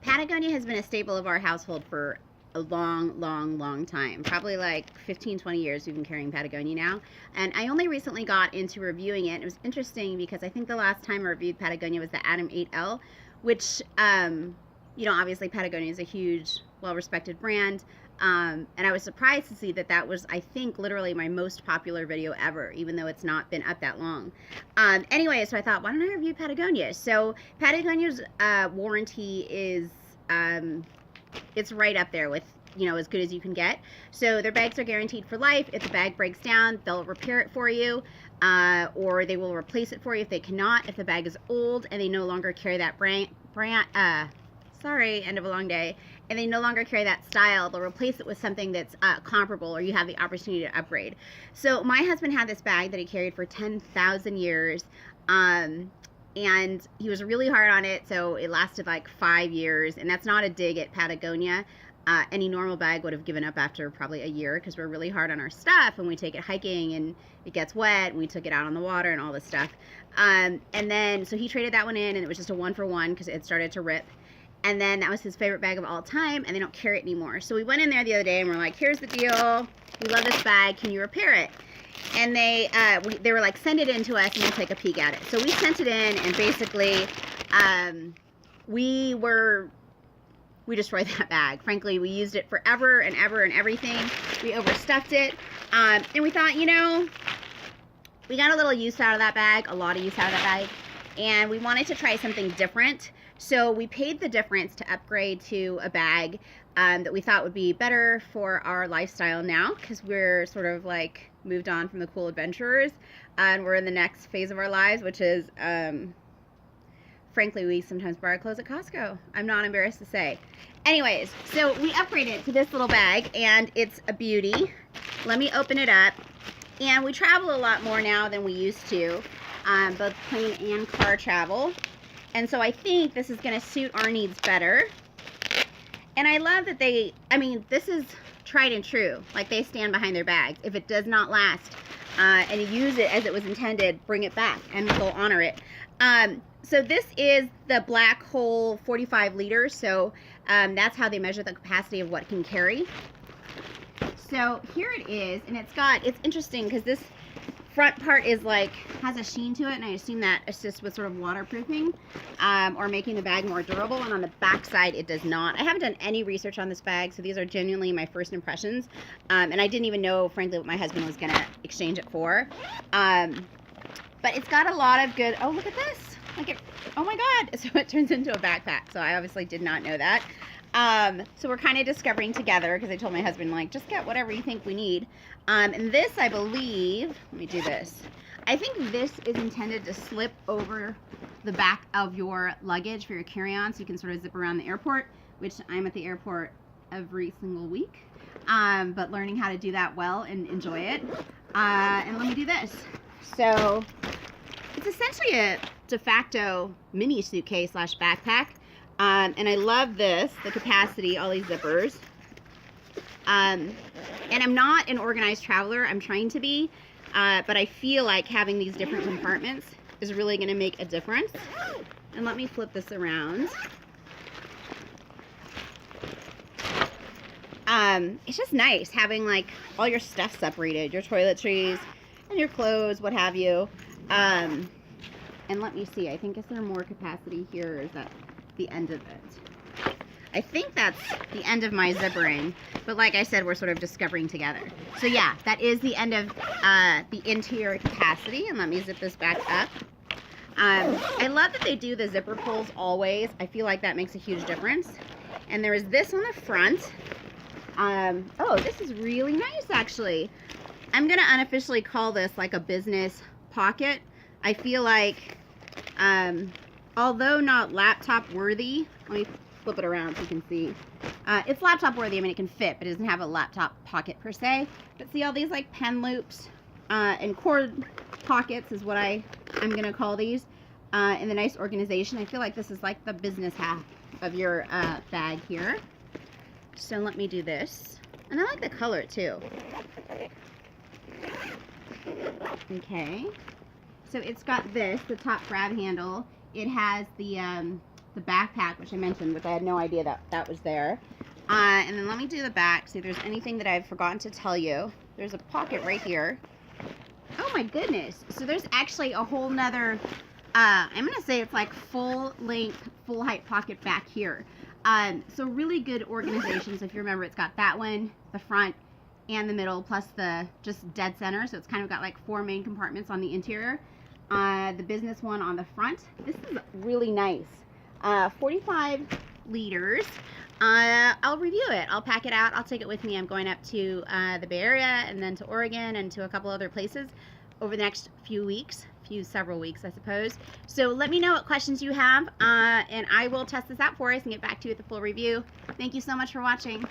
Patagonia has been a staple of our household for a long time. Probably like 15, 20 years we've been carrying Patagonia now. And I only recently got into reviewing it. It was interesting because I think the last time I reviewed Patagonia was the LM 8L, which, you know, obviously Patagonia is a huge, well-respected brand. And I was surprised to see that that was, I think, literally my most popular video ever, even though it's not been up that long. Anyway, so I thought, why don't I review Patagonia? So Patagonia's warranty is, it's right up there with, you know, as good as you can get. So their bags are guaranteed for life. If the bag breaks down, they'll repair it for you, or they will replace it for you if they cannot. If the bag is old and they no longer carry that end of a long day, and they no longer carry that style, they'll replace it with something that's comparable, or you have the opportunity to upgrade. So my husband had this bag that he carried for 10,000 years, and he was really hard on it, so it lasted like 5 years, and that's not a dig at Patagonia. Any normal bag would have given up after probably a year, because we're really hard on our stuff when we take it hiking and it gets wet, and we took it out on the water and all this stuff. And then, so he traded that one in, and it was just a 1-for-1 because it started to rip. And then that was his favorite bag of all time, and they don't carry it anymore. So we went in there the other day and we're like, here's the deal. We love this bag. Can you repair it? And they were like, send it in to us and we'll take a peek at it. So we sent it in, and basically we destroyed that bag. Frankly, we used it forever and ever and everything. We overstuffed it. And we thought, you know, we got a little use out of that bag, a lot of use out of that bag. And we wanted to try something different. So we paid the difference to upgrade to a bag that we thought would be better for our lifestyle now, because we're sort of like moved on from the cool adventurers, and we're in the next phase of our lives, which is, frankly, we sometimes buy our clothes at Costco. I'm not embarrassed to say. Anyways, so we upgraded to this little bag, and it's a beauty. Let me open it up. And we travel a lot more now than we used to, both plane and car travel. And so I think this is going to suit our needs better. And I love that this is tried and true. Like, they stand behind their bags. If it does not last and you use it as it was intended, bring it back and they'll honor it. So this is the black hole 45 liters. So that's how they measure the capacity of what it can carry. So here it is, and it's interesting because this front part is like, has a sheen to it, and I assume that assists with sort of waterproofing or making the bag more durable, and on the back side it does not. I haven't done any research on this bag, so these are genuinely my first impressions, and I didn't even know, frankly, what my husband was gonna exchange it for. But it's got a lot of good, oh, look at this, oh my god, so it turns into a backpack, so I obviously did not know that. So we're kind of discovering together, because I told my husband, like, just get whatever you think we need. And this, I believe, let me do this. I think this is intended to slip over the back of your luggage for your carry-on, so you can sort of zip around the airport, which I'm at the airport every single week. But learning how to do that well and enjoy it. And let me do this. So it's essentially a de facto mini suitcase / backpack. And I love this, the capacity, all these zippers. And I'm not an organized traveler, I'm trying to be, but I feel like having these different compartments is really going to make a difference. And let me flip this around. It's just nice having like all your stuff separated, your toiletries and your clothes, what have you. And let me see, I think, is there more capacity here, or is that the end of it? I think that's the end of my zippering, but like I said, we're sort of discovering together. So yeah, that is the end of the interior capacity, and let me zip this back up. I love that they do the zipper pulls always. I feel like that makes a huge difference. And there is this on the front. Oh, this is really nice, actually. I'm gonna unofficially call this like a business pocket. I feel like, although not laptop worthy, let me flip it around so you can see. It's laptop worthy. I mean, it can fit, but it doesn't have a laptop pocket per se. But see all these like pen loops and cord pockets is what I'm gonna call these. In the nice organization. I feel like this is like the business half of your bag here. So let me do this. And I like the color too. Okay. So it's got this, the top grab handle. It has the the backpack, which I mentioned, which I had no idea that that was there. And then let me do the back, see if there's anything that I've forgotten to tell you. There's a pocket right here. Oh my goodness. So there's actually a whole nother, I'm going to say it's like full length, full height pocket back here. So really good organization. So if you remember, it's got that one, the front and the middle, plus the just dead center. So it's kind of got like 4 main compartments on the interior. The business one on the front. This is really nice. 45 liters. I'll review it. I'll pack it out. I'll take it with me. I'm going up to the Bay Area and then to Oregon and to a couple other places over the next few weeks. Several weeks, I suppose. So let me know what questions you have, and I will test this out for us and get back to you with the full review. Thank you so much for watching.